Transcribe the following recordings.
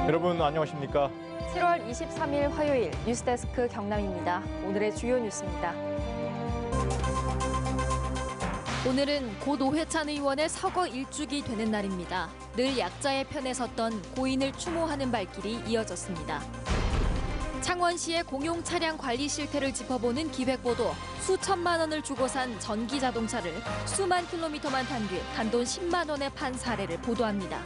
여러분 안녕하십니까? 7월 23일 화요일 뉴스데스크 경남입니다. 오늘의 주요 뉴스입니다. 오늘은 고 노회찬 의원의 서거 1주기 되는 날입니다. 늘 약자의 편에 섰던 고인을 추모하는 발길이 이어졌습니다. 창원시의 공용 차량 관리 실태를 짚어보는 기획보도, 수천만 원을 주고 산 전기 자동차를 수만 킬로미터만 탄 뒤 단돈 10만 원에 판 사례를 보도합니다.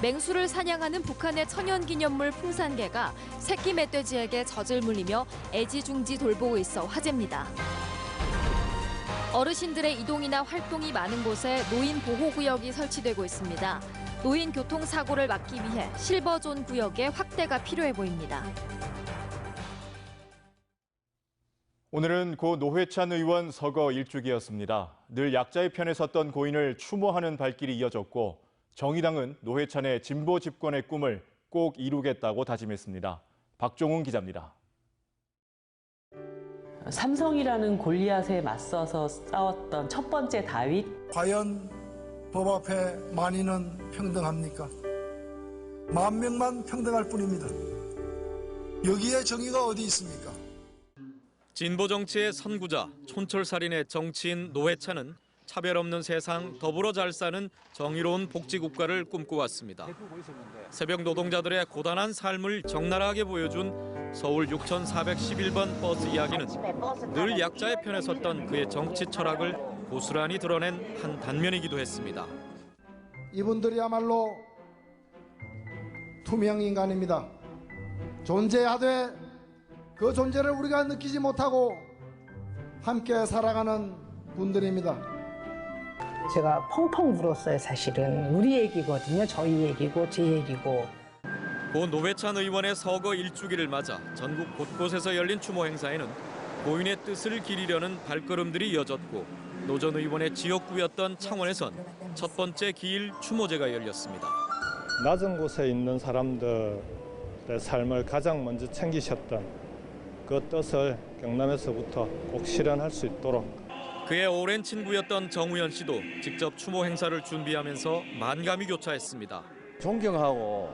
맹수를 사냥하는 북한의 천연기념물 풍산개가 새끼 멧돼지에게 젖을 물리며 애지중지 돌보고 있어 화제입니다. 어르신들의 이동이나 활동이 많은 곳에 노인 보호구역이 설치되고 있습니다. 노인 교통사고를 막기 위해 실버존 구역의 확대가 필요해 보입니다. 오늘은 고 노회찬 의원 서거 1주기였습니다. 늘 약자의 편에 섰던 고인을 추모하는 발길이 이어졌고 정의당은 노회찬의 진보 집권의 꿈을 꼭 이루겠다고 다짐했습니다. 박종훈 기자입니다. 삼성이라는 골리앗에 맞서서 싸웠던 첫 번째 다윗. 과연 법 앞에 만인은 평등합니까? 10,000명만 평등할 뿐입니다. 여기에 정의가 어디 있습니까? 진보 정치의 선구자, 촌철살인의 정치인 노회찬은 차별 없는 세상, 더불어 잘 사는 정의로운 복지국가를 꿈꿔왔습니다. 새벽 노동자들의 고단한 삶을 적나라하게 보여준 서울 6411번 버스 이야기는 늘 약자의 편에 섰던 그의 정치 철학을 고스란히 드러낸 한 단면이기도 했습니다. 이분들이야말로 투명 인간입니다. 존재하되 그 존재를 우리가 느끼지 못하고 함께 살아가는 분들입니다. 제가 펑펑 울었어요. 사실은 우리 얘기거든요. 저희 얘기고 제 얘기고. 고 노회찬 의원의 서거 1주기를 맞아 전국 곳곳에서 열린 추모 행사에는 고인의 뜻을 기리려는 발걸음들이 이어졌고 노 전 의원의 지역구였던 창원에선 첫 번째 기일 추모제가 열렸습니다. 낮은 곳에 있는 사람들의 삶을 가장 먼저 챙기셨던 그 뜻을 경남에서부터 꼭 실현할 수 있도록. 그의 오랜 친구였던 정우현 씨도 직접 추모 행사를 준비하면서 만감이 교차했습니다. 존경하고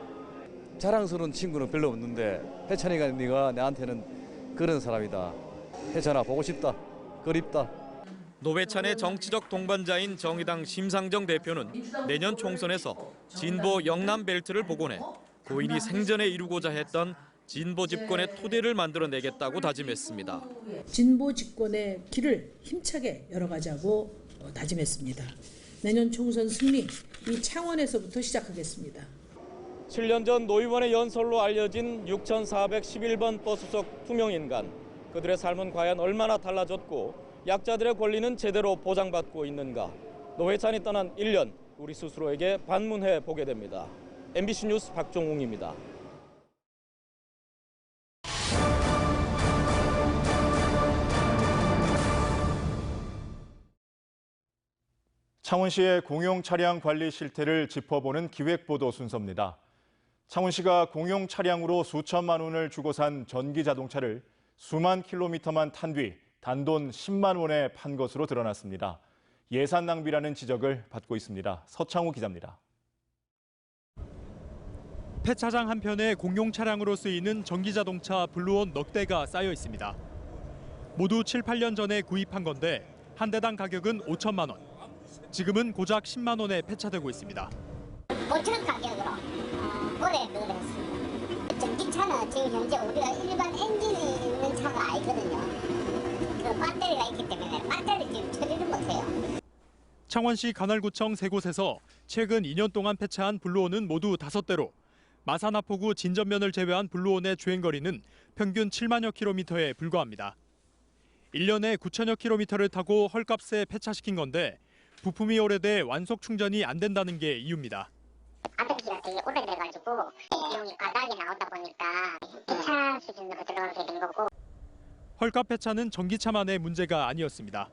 자랑스러운 친구는 별로 없는데 회찬이가 네가 나한테는 그런 사람이다. 회찬아 보고 싶다. 그립다. 노회찬의 정치적 동반자인 정의당 심상정 대표는 내년 총선에서 진보 영남 벨트를 복원해 고인이 생전에 이루고자 했던 진보 집권의 토대를 만들어내겠다고 다짐했습니다. 진보 집권의 길을 힘차게 열어가자고 다짐했습니다. 내년 총선 승리, 이 창원에서부터 시작하겠습니다. 7년 전 노 의원의 연설로 알려진 6411번 버스 속 투명인간. 그들의 삶은 과연 얼마나 달라졌고 약자들의 권리는 제대로 보장받고 있는가. 노회찬이 떠난 1년, 우리 스스로에게 반문해 보게 됩니다. MBC 뉴스 박종웅입니다. 창원시의 공용 차량 관리 실태를 짚어보는 기획보도 순서입니다. 창원시가 공용 차량으로 수천만 원을 주고 산 전기 자동차를 수만 킬로미터만 탄 뒤 단돈 10만 원에 판 것으로 드러났습니다. 예산 낭비라는 지적을 받고 있습니다. 서창우 기자입니다. 폐차장 한편에 공용 차량으로 쓰이는 전기 자동차 블루온 넉 대가 쌓여 있습니다. 모두 7, 8년 전에 구입한 건데 한 대당 가격은 5천만 원. 지금은 고작 10만 원에 폐차되고 있습니다. 5천 가격으로 올해 그랬습니다. 전기차는 지금 현재 우리가 일반 엔진이 있는 차가 아니거든요. 그 배터리가 있기 때문에 배터리 지금 처리를 못해요. 창원시 관할구청 3곳에서 최근 2년 동안 폐차한 블루온은 모두 5대로 마산하포구 진전면을 제외한 블루온의 주행거리는 평균 7만여 킬로미터에 불과합니다. 1년에 9천여 킬로미터를 타고 헐값에 폐차시킨 건데 부품이 오래돼 완속 충전이 안 된다는 게 이유입니다. 배터리가 되게 오래돼가지고 비용이 과다하게 나오다 보니까 폐차 수준으로 들어가게 된 거고. 헐값 폐차는 전기차만의 문제가 아니었습니다.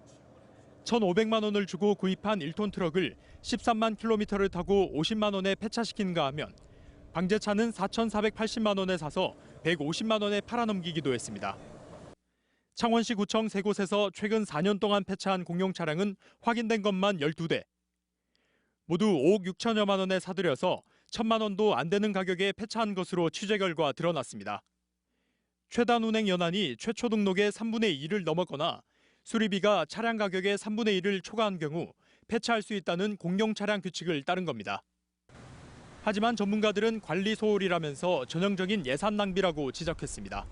1,500만 원을 주고 구입한 1톤 트럭을 13만 킬로미터를 타고 50만 원에 폐차시키는가 하면 방제차는 4,480만 원에 사서 150만 원에 팔아넘기기도 했습니다. 창원시 구청 3곳에서 최근 4년 동안 폐차한 공용 차량은 확인된 것만 12대. 모두 5억 6천여만 원에 사들여서 1,000만 원도 안 되는 가격에 폐차한 것으로 취재 결과 드러났습니다. 최단 운행 연한이 최초 등록의 3분의 2를 넘었거나 수리비가 차량 가격의 3분의 1을 초과한 경우 폐차할 수 있다는 공용 차량 규칙을 따른 겁니다. 하지만 전문가들은 관리 소홀이라면서 전형적인 예산 낭비라고 지적했습니다.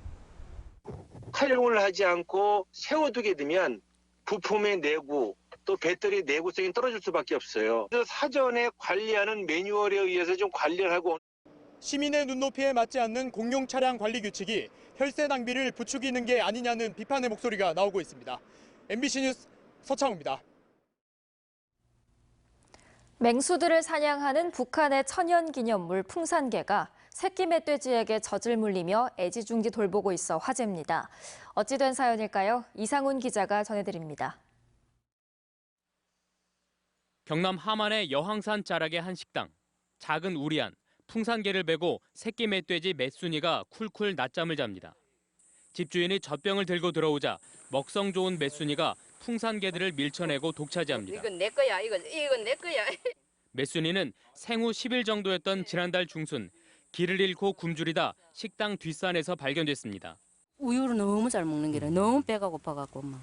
활용을 하지 않고 세워두게 되면 부품의 내구, 또 배터리 내구성이 떨어질 수밖에 없어요. 그래서 사전에 관리하는 매뉴얼에 의해서 좀 관리를 하고 시민의 눈높이에 맞지 않는 공용 차량 관리 규칙이 혈세 낭비를 부추기는 게 아니냐는 비판의 목소리가 나오고 있습니다. MBC 뉴스 서창우입니다. 맹수들을 사냥하는 북한의 천연기념물 풍산개가 새끼 멧돼지에게 젖을 물리며 애지중지 돌보고 있어 화제입니다. 어찌 된 사연일까요? 이상훈 기자가 전해드립니다. 경남 함안의 여항산 자락의 한 식당. 작은 우리안, 풍산개를 베고 새끼 멧돼지 맷순이가 쿨쿨 낮잠을 잡니다. 집주인이 젖병을 들고 들어오자 먹성 좋은 맷순이가 풍산개들을 밀쳐내고 독차지합니다. 이건 내 거야, 이건 내 거야. 맷순이는 생후 10일 정도였던 지난달 중순 길을 잃고 굶주리다 식당 뒷산에서 발견됐습니다. 우유를 너무 잘 먹는 게라 너무 배가 고파갖고 막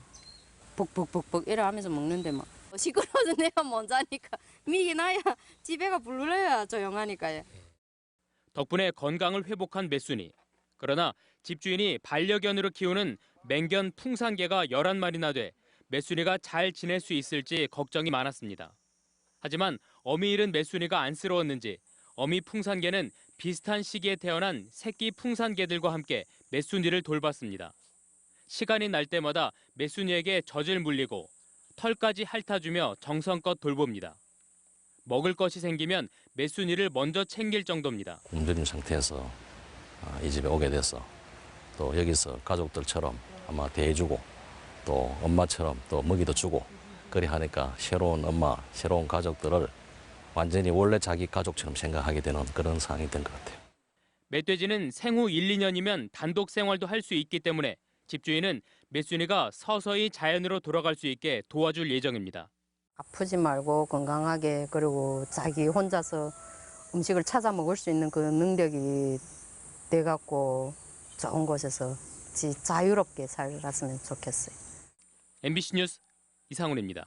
벅벅벅벅 이래 하면서 먹는데 막 시끄러워서 내가 못 자니까 미기 나야 집에가 불러야 조용하니까요. 덕분에 건강을 회복한 맷순이. 그러나 집주인이 반려견으로 키우는 맹견 풍산개가 11마리나 돼 맷순이가 잘 지낼 수 있을지 걱정이 많았습니다. 하지만 어미 잃은 맷순이가 안쓰러웠는지 어미 풍산개는 비슷한 시기에 태어난 새끼 풍산개들과 함께 맷순이를 돌봤습니다. 시간이 날 때마다 맷순이에게 젖을 물리고 털까지 핥아주며 정성껏 돌봅니다. 먹을 것이 생기면 맷순이를 먼저 챙길 정도입니다. 굶주린 상태에서 이 집에 오게 돼서 또 여기서 가족들처럼 아마 대해주고 또 엄마처럼 또 먹이도 주고 그리 하니까 새로운 엄마, 새로운 가족들을 완전히 원래 자기 가족처럼 생각하게 되는 그런 상황이 된 것 같아요. 멧돼지는 생후 1, 2년이면 단독 생활도 할 수 있기 때문에 집주인은 맷순이가 서서히 자연으로 돌아갈 수 있게 도와줄 예정입니다. 아프지 말고 건강하게 그리고 자기 혼자서 음식을 찾아 먹을 수 있는 그 능력이 돼갖고 좋은 곳에서 자유롭게 살았으면 좋겠어요. MBC 뉴스 이상훈입니다.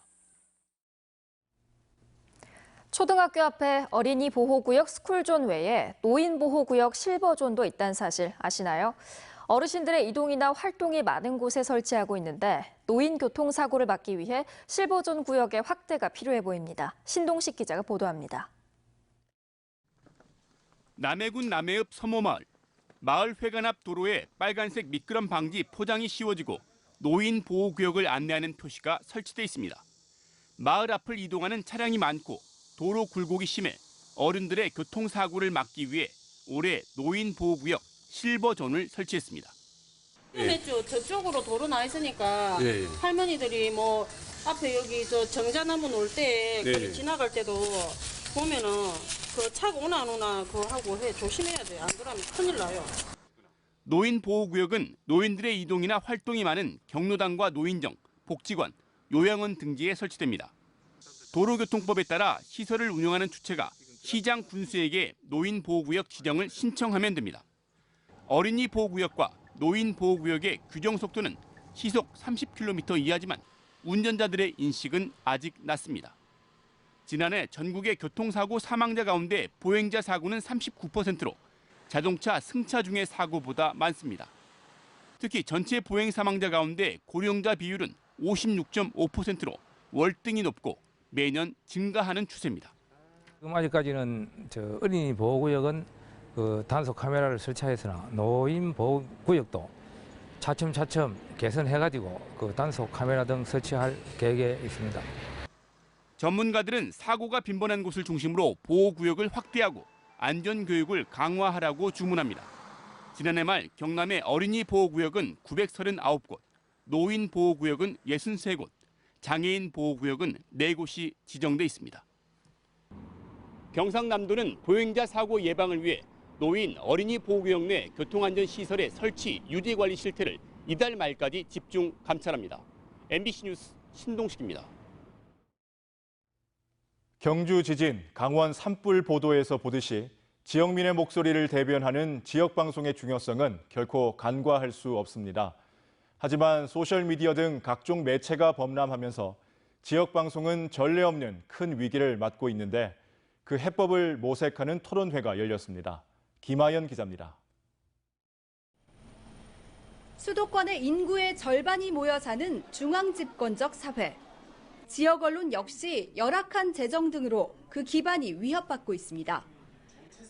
초등학교 앞에 어린이 보호구역 스쿨존 외에 노인 보호구역 실버존도 있다는 사실 아시나요? 어르신들의 이동이나 활동이 많은 곳에 설치하고 있는데 노인 교통사고를 막기 위해 실버존 구역의 확대가 필요해 보입니다. 신동식 기자가 보도합니다. 남해군 남해읍 서모마을. 마을 회관 앞 도로에 빨간색 미끄럼 방지 포장이 씌워지고 노인 보호구역을 안내하는 표시가 설치돼 있습니다. 마을 앞을 이동하는 차량이 많고 도로 굴곡이 심해 어른들의 교통사고를 막기 위해 올해 노인 보호구역 실버존을 설치했습니다. 몇 저쪽으로 도로 나 있으니까 할머니들이 뭐 앞에 여기 저 정자나무 놀 때 지나갈 때도 보면은 그 차가 오나 안 오나 그거 하고 조심해야 돼. 안 그러면 큰일 나요. 노인 보호구역은 노인들의 이동이나 활동이 많은 경로당과 노인정, 복지관, 요양원 등지에 설치됩니다. 도로교통법에 따라 시설을 운영하는 주체가 시장 군수에게 노인 보호구역 지정을 신청하면 됩니다. 어린이 보호구역과 노인 보호구역의 규정 속도는 시속 30km 이하지만 운전자들의 인식은 아직 낮습니다. 지난해 전국의 교통사고 사망자 가운데 보행자 사고는 39%로 자동차 승차 중의 사고보다 많습니다. 특히 전체 보행 사망자 가운데 고령자 비율은 56.5%로 월등히 높고 매년 증가하는 추세입니다. 지금 아직까지는 어린이 보호구역은 단속 카메라를 설치해서나 노인 보호구역도 차츰차츰 개선해가지고 단속 카메라 등 설치할 계획에 있습니다. 전문가들은 사고가 빈번한 곳을 중심으로 보호구역을 확대하고 안전교육을 강화하라고 주문합니다. 지난해 말 경남의 어린이 보호구역은 939곳, 노인 보호구역은 63곳, 장애인 보호구역은 4곳이 지정돼 있습니다. 경상남도는 보행자 사고 예방을 위해 노인 어린이 보호구역 내 교통안전시설의 설치 유지 관리 실태를 이달 말까지 집중 감찰합니다. MBC 뉴스 신동식입니다. 경주 지진, 강원 산불 보도에서 보듯이 지역민의 목소리를 대변하는 지역방송의 중요성은 결코 간과할 수 없습니다. 하지만 소셜미디어 등 각종 매체가 범람하면서 지역방송은 전례 없는 큰 위기를 맞고 있는데 그 해법을 모색하는 토론회가 열렸습니다. 김하연 기자입니다. 수도권의 인구의 절반이 모여 사는 중앙집권적 사회. 지역 언론 역시 열악한 재정 등으로 그 기반이 위협받고 있습니다.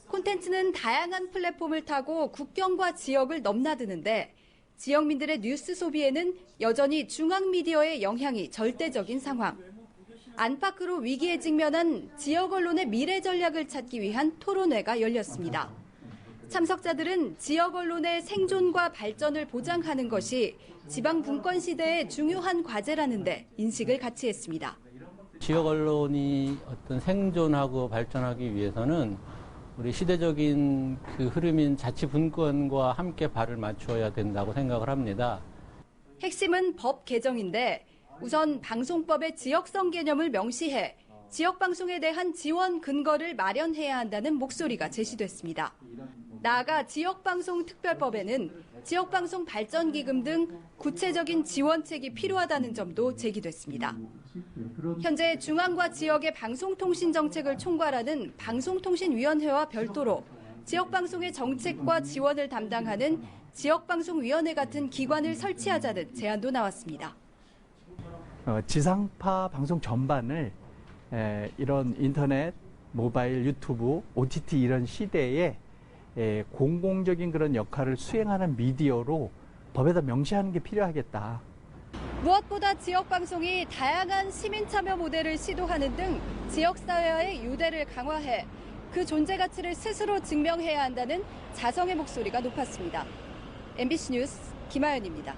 콘텐츠는 다양한 플랫폼을 타고 국경과 지역을 넘나드는데 지역민들의 뉴스 소비에는 여전히 중앙미디어의 영향이 절대적인 상황. 안팎으로 위기에 직면한 지역 언론의 미래 전략을 찾기 위한 토론회가 열렸습니다. 참석자들은 지역 언론의 생존과 발전을 보장하는 것이 지방 분권 시대의 중요한 과제라는데 인식을 같이 했습니다. 지역 언론이 어떤 생존하고 발전하기 위해서는 우리 시대적인 그 흐름인 자치분권과 함께 발을 맞춰야 된다고 생각을 합니다. 핵심은 법 개정인데 우선 방송법의 지역성 개념을 명시해 지역방송에 대한 지원 근거를 마련해야 한다는 목소리가 제시됐습니다. 나아가 지역방송특별법에는 지역방송 발전기금 등 구체적인 지원책이 필요하다는 점도 제기됐습니다. 현재 중앙과 지역의 방송통신 정책을 총괄하는 방송통신위원회와 별도로 지역방송의 정책과 지원을 담당하는 지역방송위원회 같은 기관을 설치하자는 제안도 나왔습니다. 지상파 방송 전반을 이런 인터넷, 모바일, 유튜브, OTT 이런 시대에 공공적인 그런 역할을 수행하는 미디어로 법에다 명시하는 게 필요하겠다. 무엇보다 지역방송이 다양한 시민 참여 모델을 시도하는 등 지역사회와의 유대를 강화해 그 존재 가치를 스스로 증명해야 한다는 자성의 목소리가 높았습니다. MBC 뉴스 김하연입니다.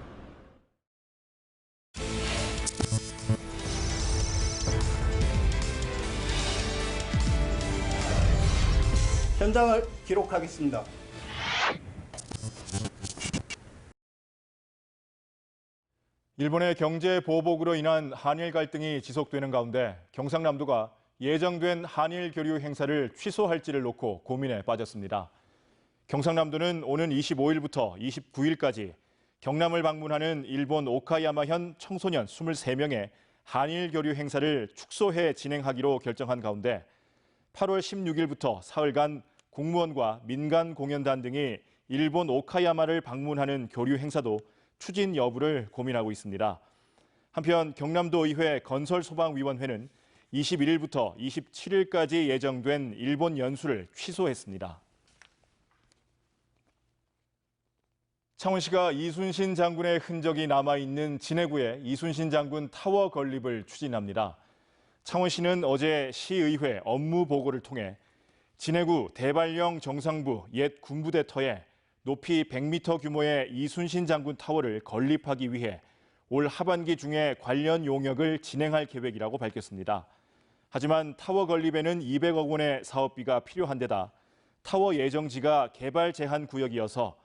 현장을 기록하겠습니다. 일본의 경제 보복으로 인한 한일 갈등이 지속되는 가운데 경상남도가 예정된 한일 교류 행사를 취소할지를 놓고 고민에 빠졌습니다. 경상남도는 오는 25일부터 29일까지 경남을 방문하는 일본 오카야마현 청소년 23명의 한일 교류 행사를 축소해 진행하기로 결정한 가운데 8월 16일부터 사흘간 공무원과 민간 공연단 등이 일본 오카야마를 방문하는 교류 행사도 추진 여부를 고민하고 있습니다. 한편 경남도 의회 건설소방위원회는 21일부터 27일까지 예정된 일본 연수를 취소했습니다. 창원시가 이순신 장군의 흔적이 남아있는 진해구에 이순신 장군 타워 건립을 추진합니다. 창원시는 어제 시의회 업무 보고를 통해 진해구 대발령 정상부 옛 군부대터에 높이 100m 규모의 이순신 장군 타워를 건립하기 위해 올 하반기 중에 관련 용역을 진행할 계획이라고 밝혔습니다. 하지만 타워 건립에는 200억 원의 사업비가 필요한 데다 타워 예정지가 개발 제한 구역이어서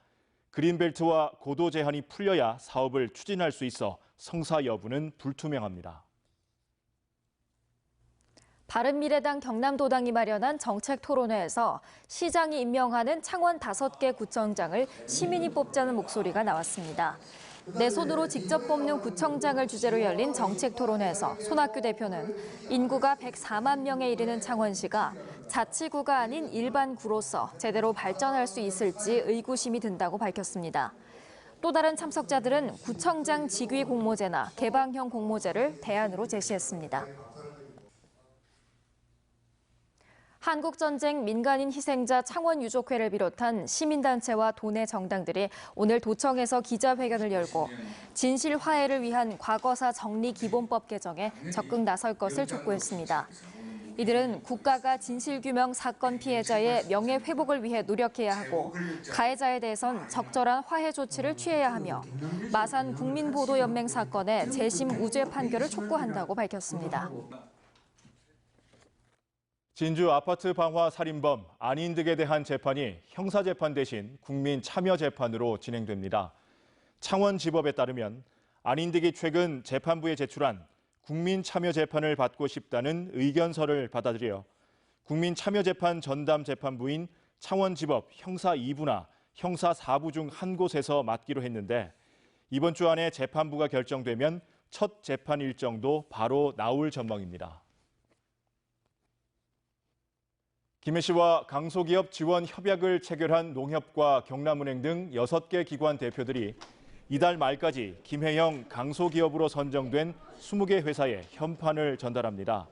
그린벨트와 고도 제한이 풀려야 사업을 추진할 수 있어 성사 여부는 불투명합니다. 바른미래당 경남도당이 마련한 정책 토론회에서 시장이 임명하는 창원 5개 구청장을 시민이 뽑자는 목소리가 나왔습니다. 내 손으로 직접 뽑는 구청장을 주제로 열린 정책 토론회에서 손학규 대표는 인구가 104만 명에 이르는 창원시가 자치구가 아닌 일반구로서 제대로 발전할 수 있을지 의구심이 든다고 밝혔습니다. 또 다른 참석자들은 구청장 직위 공모제나 개방형 공모제를 대안으로 제시했습니다. 한국전쟁 민간인 희생자 창원유족회를 비롯한 시민단체와 도내 정당들이 오늘 도청에서 기자회견을 열고 진실 화해를 위한 과거사 정리기본법 개정에 적극 나설 것을 촉구했습니다. 이들은 국가가 진실규명 사건 피해자의 명예회복을 위해 노력해야 하고 가해자에 대해선 적절한 화해 조치를 취해야 하며 마산 국민보도연맹 사건의 재심 무죄 판결을 촉구한다고 밝혔습니다. 진주 아파트 방화 살인범 안인득에 대한 재판이 형사재판 대신 국민참여재판으로 진행됩니다. 창원지법에 따르면 안인득이 최근 재판부에 제출한 국민참여재판을 받고 싶다는 의견서를 받아들여 국민참여재판 전담 재판부인 창원지법 형사 2부나 형사 4부 중 한 곳에서 맡기로 했는데 이번 주 안에 재판부가 결정되면 첫 재판 일정도 바로 나올 전망입니다. 김해 시와 강소기업 지원 협약을 체결한 농협과 경남은행 등 6개 기관 대표들이 이달 말까지 김해형 강소기업으로 선정된 20개 회사에 현판을 전달합니다.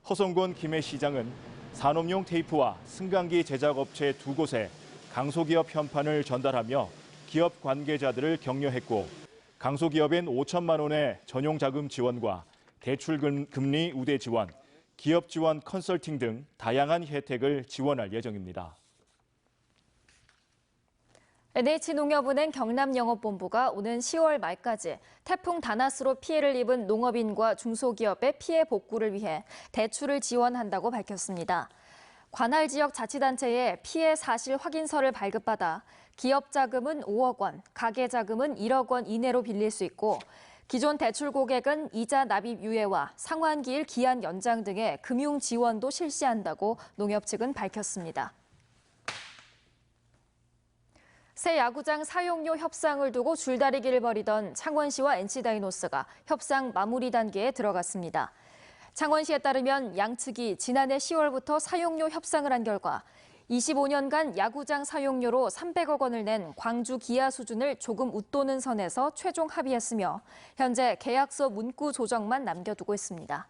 허성곤 김해시장은 산업용 테이프와 승강기 제작업체 2곳에 강소기업 현판을 전달하며 기업 관계자들을 격려했고 강소기업엔 5천만 원의 전용 자금 지원과 대출 금리 우대 지원, 기업 지원 컨설팅 등 다양한 혜택을 지원할 예정입니다. NH농협은행 경남영업본부가 오는 10월 말까지 태풍 다나스로 피해를 입은 농업인과 중소기업의 피해 복구를 위해 대출을 지원한다고 밝혔습니다. 관할 지역 자치단체에 피해 사실 확인서를 발급받아 기업 자금은 5억 원, 가계 자금은 1억 원 이내로 빌릴 수 있고 기존 대출 고객은 이자 납입 유예와 상환기일 기한 연장 등의 금융 지원도 실시한다고 농협 측은 밝혔습니다. 새 야구장 사용료 협상을 두고 줄다리기를 벌이던 창원시와 NC다이노스가 협상 마무리 단계에 들어갔습니다. 창원시에 따르면 양측이 지난해 10월부터 사용료 협상을 한 결과 25년간 야구장 사용료로 300억 원을 낸 광주 기아 수준을 조금 웃도는 선에서 최종 합의했으며 현재 계약서 문구 조정만 남겨두고 있습니다.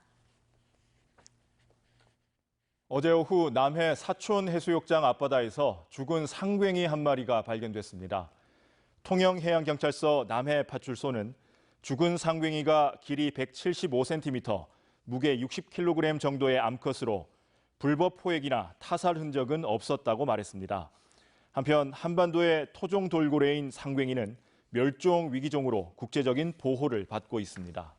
어제 오후 남해 사촌 해수욕장 앞바다에서 죽은 상괭이 한 마리가 발견됐습니다. 통영해양경찰서 남해파출소는 죽은 상괭이가 길이 175cm, 무게 60kg 정도의 암컷으로 불법 포획이나 타살 흔적은 없었다고 말했습니다. 한편 한반도의 토종 돌고래인 상괭이는 멸종 위기종으로 국제적인 보호를 받고 있습니다.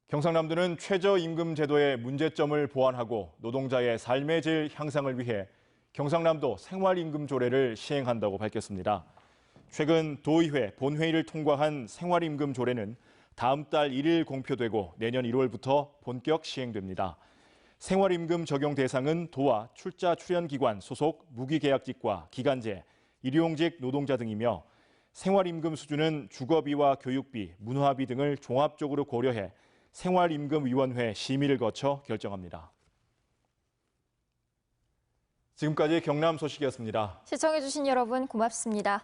경상남도는 최저임금 제도의 문제점을 보완하고 노동자의 삶의 질 향상을 위해 경상남도 생활임금 조례를 시행한다고 밝혔습니다. 최근 도의회 본회의를 통과한 생활임금 조례는 다음 달 1일 공표되고 내년 1월부터 본격 시행됩니다. 생활임금 적용 대상은 도와 출자 출연기관 소속 무기계약직과 기간제, 일용직 노동자 등이며 생활임금 수준은 주거비와 교육비, 문화비 등을 종합적으로 고려해 생활임금위원회 심의를 거쳐 결정합니다. 지금까지 경남 소식이었습니다. 시청해주신 여러분 고맙습니다.